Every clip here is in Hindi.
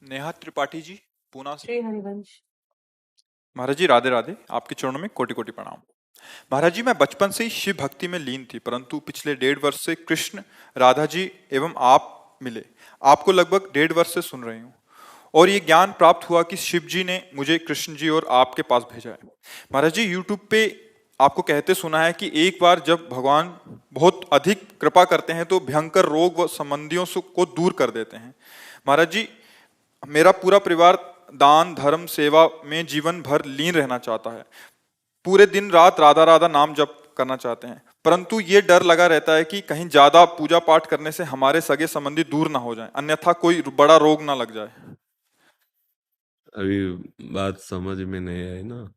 नेहा त्रिपाठी जी, पूना से। श्री हरिवंश। महाराज जी राधे राधे, आपके चरणों में कोटि कोटि प्रणाम। महाराज जी, मैं बचपन से ही शिव भक्ति में लीन थी, परंतु पिछले 1.5 वर्ष से कृष्ण, राधा जी एवं आप मिले। आपको लगभग 1.5 वर्ष से सुन रही हूँ और ये ज्ञान प्राप्त हुआ कि शिव जी ने मुझे कृष्ण जी और आपके पास भेजा है। महाराज जी, यूट्यूब पे आपको कहते सुना है कि एक बार जब भगवान बहुत अधिक कृपा करते हैं तो भयंकर रोग व संबंधियों को दूर कर देते हैं। महाराज जी, मेरा पूरा परिवार दान धर्म सेवा में जीवन भर लीन रहना चाहता है। पूरे दिन रात राधा राधा नाम जप करना चाहते हैं, परंतु ये डर लगा रहता है कि कहीं ज्यादा पूजा पाठ करने से हमारे सगे संबंधी दूर ना हो जाएं, अन्यथा कोई बड़ा रोग ना लग जाए। अभी बात समझ में नहीं आई ना।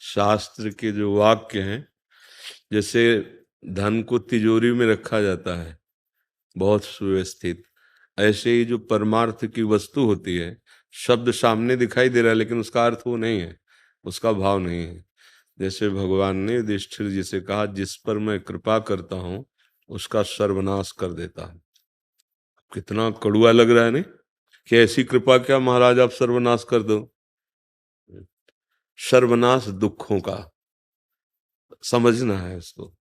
शास्त्र के जो वाक्य हैं, जैसे धन को तिजोरी में रखा जाता है बहुत सुव्यवस्थित, ऐसे ही जो परमार्थ की वस्तु होती है, शब्द सामने दिखाई दे रहा है लेकिन उसका अर्थ वो नहीं है, उसका भाव नहीं है। जैसे भगवान ने युधिष्ठिर जी से कहा, जिस पर मैं कृपा करता हूं उसका सर्वनाश कर देता हूं। कितना कड़ुआ लग रहा है नहीं कि ऐसी कृपा क्या महाराज आप सर्वनाश कर दो। सर्वनाश दुखों का समझना है उसको।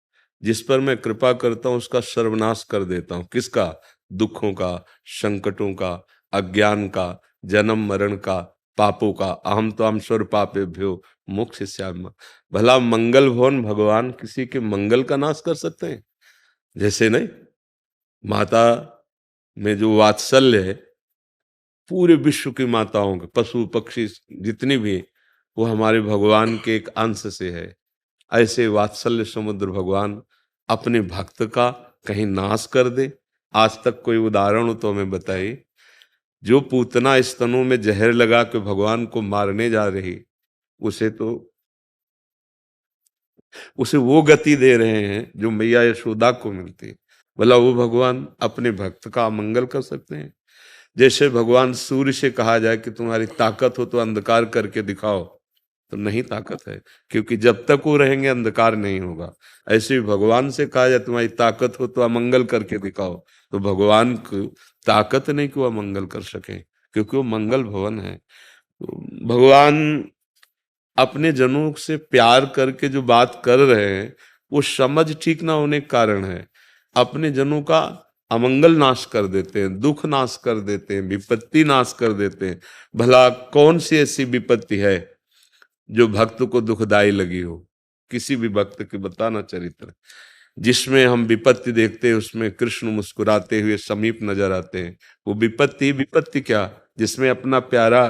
जिस पर मैं कृपा करता हूं उसका सर्वनाश कर देता हूं। किसका? दुखों का, संकटों का, अज्ञान का, जन्म मरण का, पापों का। अहम तो हम स्वर पापेभ्यो मोक्षयिष्यामि। भला मंगल भवन भगवान किसी के मंगल का नाश कर सकते हैं? जैसे नहीं, माता में जो वात्सल्य है, पूरे विश्व की माताओं के, पशु पक्षी जितनी भी, वो हमारे भगवान के एक अंश से है। ऐसे वात्सल्य समुद्र भगवान अपने भक्त का कहीं नाश कर दे। आज तक कोई उदाहरण हो तो हमें बताइए। जो पूतना स्तनों में जहर लगा के भगवान को मारने जा रही, उसे वो गति दे रहे हैं जो मैया यशोदा को मिलती। भला वो भगवान अपने भक्त का अमंगल कर सकते हैं? जैसे भगवान सूर्य से कहा जाए कि तुम्हारी ताकत हो तो अंधकार करके दिखाओ, तो नहीं ताकत है, क्योंकि जब तक वो रहेंगे अंधकार नहीं होगा। ऐसे ही भगवान से कहा जाए तुम्हारी ताकत हो तो अमंगल करके दिखाओ, तो भगवान को ताकत नहीं कि वो अमंगल कर सके, क्योंकि वो मंगल भवन है। तो भगवान अपने जनों से प्यार करके जो बात कर रहे हैं, वो समझ ठीक ना होने के कारण है। अपने जनों का अमंगल नाश कर देते हैं, दुख नाश कर देते हैं, विपत्ति नाश कर देते हैं। भला कौन सी ऐसी विपत्ति है जो भक्त को दुखदाई लगी हो? किसी भी भक्त के बताना चरित्र जिसमें हम विपत्ति देखते हैं, उसमें कृष्ण मुस्कुराते हुए समीप नजर आते हैं। वो विपत्ति क्या, जिसमें अपना प्यारा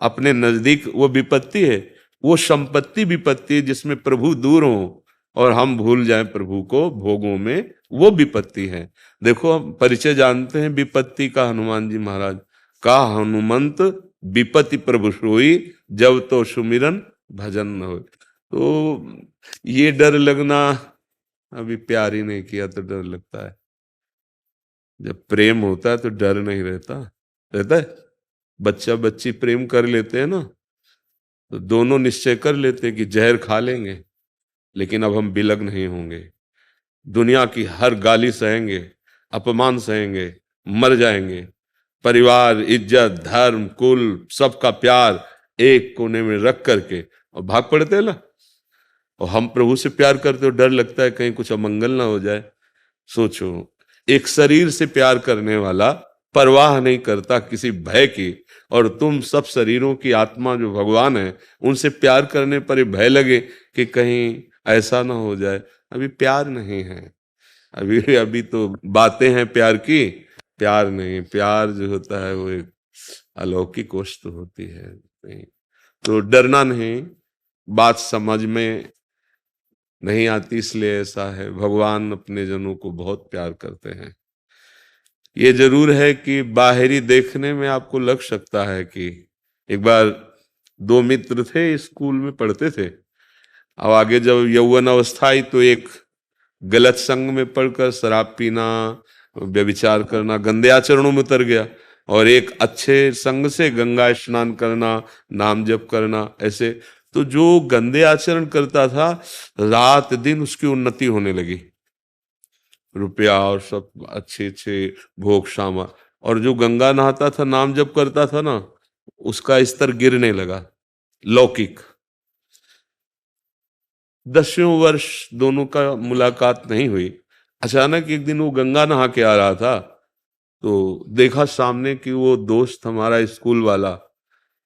अपने नजदीक, वो विपत्ति है। वो संपत्ति विपत्ति जिसमें प्रभु दूर हो और हम भूल जाएं प्रभु को भोगों में, वो विपत्ति है। देखो, हम परिचय जानते हैं विपत्ति का हनुमान जी महाराज का। हनुमंत विपत्ति प्रभु सोई, जब तो सुमिरन भजन न हो। तो ये डर लगना, अभी प्यार ही नहीं किया तो डर लगता है। जब प्रेम होता है तो डर नहीं रहता है। बच्चा बच्ची प्रेम कर लेते हैं ना, तो दोनों निश्चय कर लेते हैं कि जहर खा लेंगे, लेकिन अब हम बिलग नहीं होंगे। दुनिया की हर गाली सहेंगे, अपमान सहेंगे, मर जाएंगे। परिवार, इज्जत, धर्म, कुल, सबका प्यार एक कोने में रख करके और भाग पड़ते हैं ना। और हम प्रभु से प्यार करते हो, डर लगता है कहीं कुछ अमंगल ना हो जाए। सोचो, एक शरीर से प्यार करने वाला परवाह नहीं करता किसी भय की, और तुम सब शरीरों की आत्मा जो भगवान है, उनसे प्यार करने पर ही भय लगे कि कहीं ऐसा ना हो जाए। अभी प्यार नहीं है, अभी तो बातें हैं प्यार की, प्यार नहीं। प्यार जो होता है वो एक अलौकिक वस्तु होती है। नहीं तो डरना नहीं। बात समझ में नहीं आती इसलिए ऐसा है। भगवान अपने जनों को बहुत प्यार करते हैं। ये जरूर है कि बाहरी देखने में आपको लग सकता है कि एक बार दो मित्र थे, स्कूल में पढ़ते थे। अब आगे जब यौवन अवस्था आई तो एक गलत संग में पढ़कर शराब पीना, व्यभिचार करना, गंदे आचरणों में उतर गया, और एक अच्छे संग से गंगा स्नान करना, नाम जप करना, ऐसे। तो जो गंदे आचरण करता था, रात दिन उसकी उन्नति होने लगी, रुपया और सब अच्छे अच्छे भोग सामा। और जो गंगा नहाता था, नाम जप करता था ना, उसका स्तर गिरने लगा, लौकिक। 10वें वर्ष दोनों का मुलाकात नहीं हुई। अचानक एक दिन वो गंगा नहा के आ रहा था, तो देखा सामने कि वो दोस्त हमारा स्कूल वाला,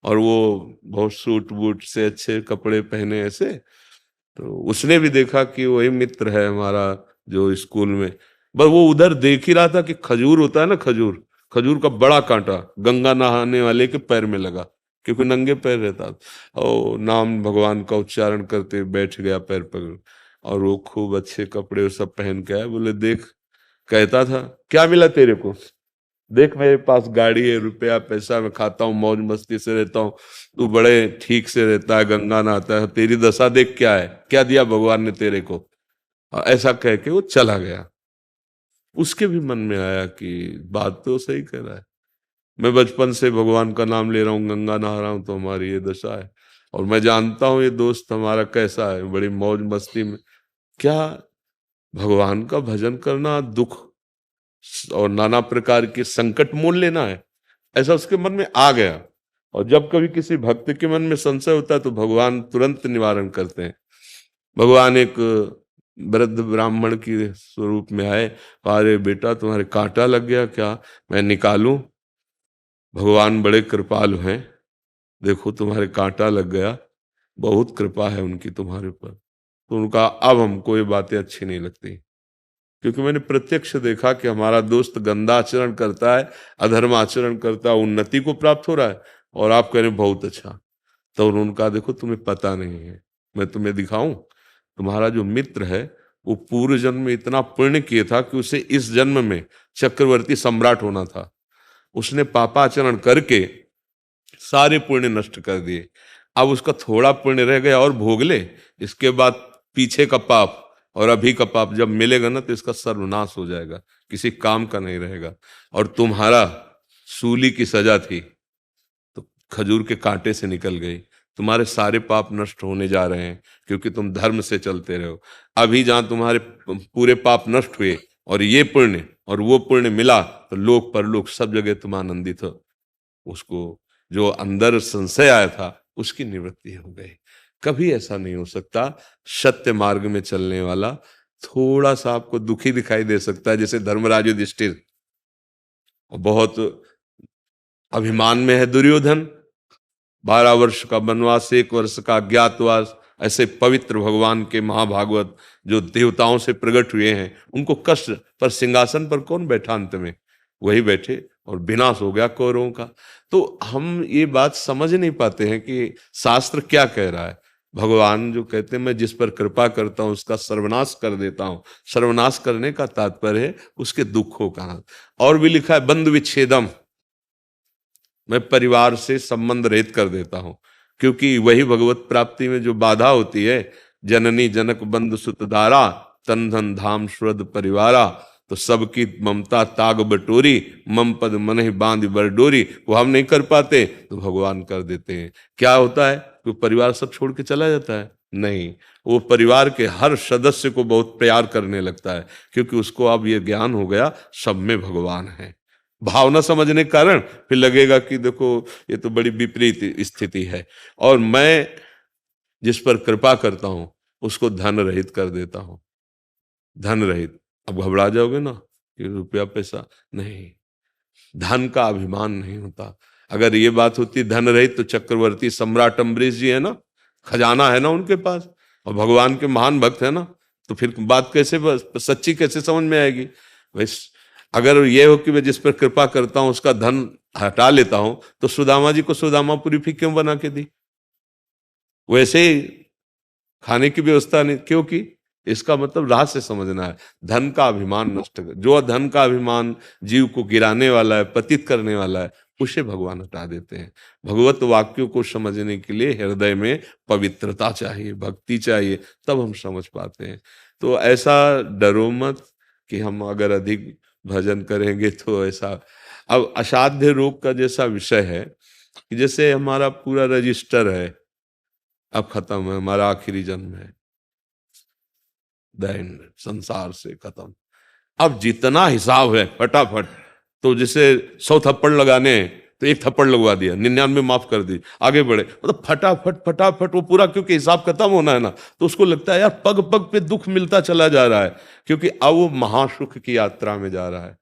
और वो बहुत सूट बूट से अच्छे कपड़े पहने ऐसे, तो उसने भी देखा कि वही मित्र है हमारा जो स्कूल में। बस वो उधर देख ही रहा था कि खजूर होता है ना, खजूर, खजूर का बड़ा कांटा गंगा नहाने वाले के पैर में लगा, क्योंकि नंगे पैर रहता था। और नाम भगवान का उच्चारण करते बैठ गया पैर पकड़, और वो खूब अच्छे कपड़े वो सब पहन के आया। बोले देख, कहता था क्या मिला तेरे को, देख मेरे पास गाड़ी है, रुपया पैसा, मैं खाता हूँ, मौज मस्ती से रहता हूँ, तू बड़े ठीक से रहता है, गंगा नहाता है, तेरी दशा देख क्या है, क्या दिया भगवान ने तेरे को। और ऐसा कह के वो चला गया। उसके भी मन में आया कि बात तो सही कह रहा है, मैं बचपन से भगवान का नाम ले रहा हूँ, गंगा नहा रहा हूँ, तो हमारी ये दशा है। और मैं जानता हूँ ये दोस्त हमारा कैसा है, बड़ी मौज मस्ती में। क्या भगवान का भजन करना दुख और नाना प्रकार के संकट मोल लेना है, ऐसा उसके मन में आ गया। और जब कभी किसी भक्त के मन में संशय होता है तो भगवान तुरंत निवारण करते हैं। भगवान एक वृद्ध ब्राह्मण के स्वरूप में आए, अरे बेटा तुम्हारे कांटा लग गया क्या, मैं निकालूं। भगवान बड़े कृपालु हैं, देखो तुम्हारे कांटा लग गया, बहुत कृपा है उनकी तुम्हारे ऊपर। तो उनका अब हमको ये बातें अच्छी नहीं लगती, क्योंकि मैंने प्रत्यक्ष देखा कि हमारा दोस्त गंदा आचरण करता है, अधर्म आचरण करता है, उन्नति को प्राप्त हो रहा है, और आप कह रहे हैं बहुत अच्छा। तो उन्होंने कहा देखो तुम्हें पता नहीं है, मैं तुम्हें दिखाऊं, तुम्हारा जो मित्र है वो पूर्व जन्म में इतना पुण्य किया था कि उसे इस जन्म में चक्रवर्ती सम्राट होना था। उसने पापाचरण करके सारे पुण्य नष्ट कर दिए। अब उसका थोड़ा पुण्य रह गया और भोग ले, इसके बाद पीछे का पाप और अभी का पाप जब मिलेगा ना तो इसका सर्वनाश हो जाएगा, किसी काम का नहीं रहेगा। और तुम्हारा सूली की सजा थी तो खजूर के कांटे से निकल गई, तुम्हारे सारे पाप नष्ट होने जा रहे हैं क्योंकि तुम धर्म से चलते रहो। अभी जहां तुम्हारे पूरे पाप नष्ट हुए और ये पुण्य और वो पुण्य मिला, तो लोक परलोक सब जगह तुम आनंदित हो। उसको जो अंदर संशय आया था उसकी निवृत्ति हो गई। कभी ऐसा नहीं हो सकता। सत्य मार्ग में चलने वाला थोड़ा सा आपको दुखी दिखाई दे सकता है, जैसे धर्मराज युधिष्ठिर, बहुत अभिमान में है दुर्योधन, 12 वर्ष का वनवास, 1 वर्ष का अज्ञातवास, ऐसे पवित्र भगवान के महाभागवत जो देवताओं से प्रकट हुए हैं, उनको कष्ट पर सिंहासन पर कौन बैठा, अंत में वही बैठे और विनाश हो गया कौरवों का। तो हम ये बात समझ नहीं पाते हैं कि शास्त्र क्या कह रहा है। भगवान जो कहते हैं मैं जिस पर कृपा करता हूं उसका सर्वनाश कर देता हूं, सर्वनाश करने का तात्पर्य है उसके दुखों का। और भी लिखा है बंधु विच्छेदम, मैं परिवार से संबंध रहित कर देता हूं, क्योंकि वही भगवत प्राप्ति में जो बाधा होती है, जननी जनक बंधु सुत दारा, तन धन धाम श्रद्ध परिवारा, तो सबकी ममता ताग बटोरी, मम पद मन ही बांध बरडोरी, वो हम नहीं कर पाते तो भगवान कर देते हैं। क्या होता है कि परिवार सब छोड़ के चला जाता है? नहीं, वो परिवार के हर सदस्य को बहुत प्यार करने लगता है, क्योंकि उसको अब ये ज्ञान हो गया सब में भगवान है। भावना समझने के कारण फिर लगेगा कि देखो ये तो बड़ी विपरीत स्थिति है, और मैं जिस पर कृपा करता हूं उसको धन रहित कर देता हूं। धन रहित, अब घबरा जाओगे ना कि रुपया पैसा नहीं, धन का अभिमान नहीं होता। अगर ये बात होती धन रहित तो चक्रवर्ती सम्राट अम्बरीश जी है ना, खजाना है ना उनके पास, और भगवान के महान भक्त है ना, तो फिर बात कैसे सच्ची कैसे समझ में आएगी। वैस अगर ये हो कि मैं जिस पर कृपा करता हूं उसका धन हटा लेता हूं, तो सुदामा जी को सुदामापुरी फिर क्यों बना के दी? वैसे ही खाने की व्यवस्था नहीं, क्योंकि इसका मतलब रहस्य समझना है। धन का अभिमान नष्ट कर, जो धन का अभिमान जीव को गिराने वाला है, पतित करने वाला है, उसे भगवान हटा देते हैं। भगवत वाक्यों को समझने के लिए हृदय में पवित्रता चाहिए, भक्ति चाहिए, तब हम समझ पाते हैं। तो ऐसा डरो मत कि हम अगर अधिक भजन करेंगे तो ऐसा। अब असाध्य रोग का जैसा विषय है कि जैसे हमारा पूरा रजिस्टर है, अब खत्म है, हमारा आखिरी जन्म है, दैन संसार से खत्म, अब जितना हिसाब है फटाफट, तो जैसे 100 थप्पड़ लगाने तो एक थप्पड़ लगवा दिया, 99 माफ कर दी, आगे बढ़े, मतलब फटाफट फटाफट वो पूरा, क्योंकि हिसाब खत्म होना है ना, तो उसको लगता है यार पग पग पे दुख मिलता चला जा रहा है, क्योंकि अब वो महासुख की यात्रा में जा रहा है,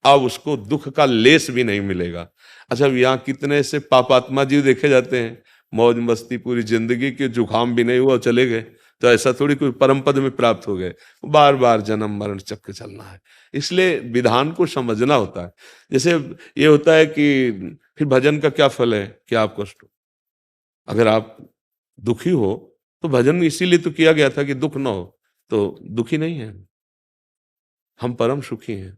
अब उसको दुख का लेस भी नहीं मिलेगा। अच्छा, यहाँ कितने से पापात्मा जीव देखे जाते हैं, मौज मस्ती पूरी जिंदगी के, जुकाम भी नहीं हुआ चले गए, तो ऐसा थोड़ी कोई परम पद में प्राप्त हो गए, बार बार जन्म मरण चक्र चलना है। इसलिए विधान को समझना होता है। जैसे ये होता है कि फिर भजन का क्या फल है कि आप कष्ट हो, अगर आप दुखी हो तो भजन इसीलिए तो किया गया था कि दुख ना हो, तो दुखी नहीं है, हम परम सुखी हैं।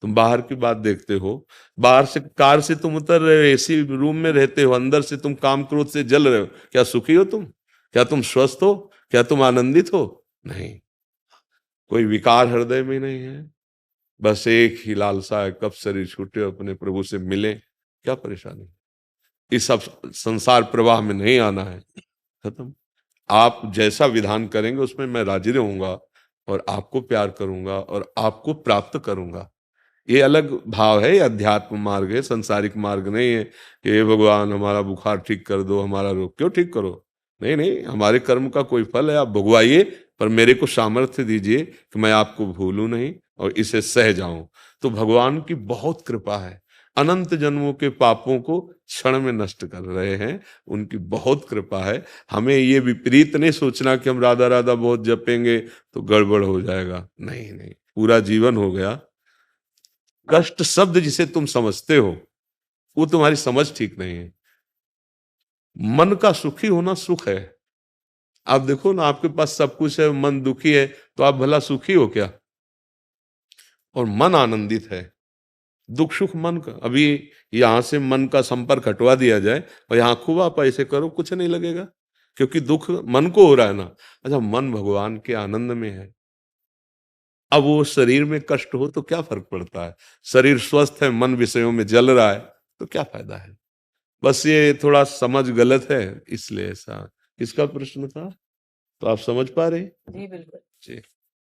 तुम बाहर की बात देखते हो, बाहर से कार से तुम उतर रहे हो, एसी रूम में रहते हो, अंदर से तुम काम क्रोध से जल रहे हो, क्या सुखी हो तुम? क्या तुम स्वस्थ हो? क्या तुम आनंदित हो? नहीं, कोई विकार हृदय में नहीं है, बस एक ही लालसा है, कब शरीर छूटे अपने प्रभु से मिले। क्या परेशानी? इस सब संसार प्रवाह में नहीं आना है, खत्म। आप जैसा विधान करेंगे उसमें मैं राजी रहूंगा और आपको प्यार करूंगा और आपको प्राप्त करूंगा। ये अलग भाव है, ये अध्यात्म मार्ग है, संसारिक मार्ग नहीं है कि हे भगवान हमारा बुखार ठीक कर दो, हमारा रोग क्यों ठीक करो। नहीं नहीं, हमारे कर्म का कोई फल है, आप भुगवाइए, पर मेरे को सामर्थ्य दीजिए कि मैं आपको भूलूं नहीं और इसे सह जाऊं। तो भगवान की बहुत कृपा है, अनंत जन्मों के पापों को क्षण में नष्ट कर रहे हैं, उनकी बहुत कृपा है। हमें ये विपरीत नहीं सोचना कि हम राधा राधा बहुत जपेंगे तो गड़बड़ हो जाएगा, नहीं नहीं, पूरा जीवन हो गया। कष्ट शब्द जिसे तुम समझते हो वो तुम्हारी समझ ठीक नहीं है। मन का सुखी होना सुख है। आप देखो ना, आपके पास सब कुछ है, मन दुखी है, तो आप भला सुखी हो क्या? और मन आनंदित है, दुख सुख मन का। अभी यहां से मन का संपर्क हटवा दिया जाए और यहाँ खूब आप ऐसे करो, कुछ नहीं लगेगा, क्योंकि दुख मन को हो रहा है ना। अच्छा, मन भगवान के आनंद में है। अब वो शरीर में कष्ट हो तो क्या फर्क पड़ता है, शरीर स्वस्थ है, मन विषयों में जल रहा है, तो क्या फायदा है। बस ये थोड़ा समझ गलत है, इसलिए ऐसा। किसका प्रश्न था, तो आप समझ पा रहे? जी बिल्कुल। जी।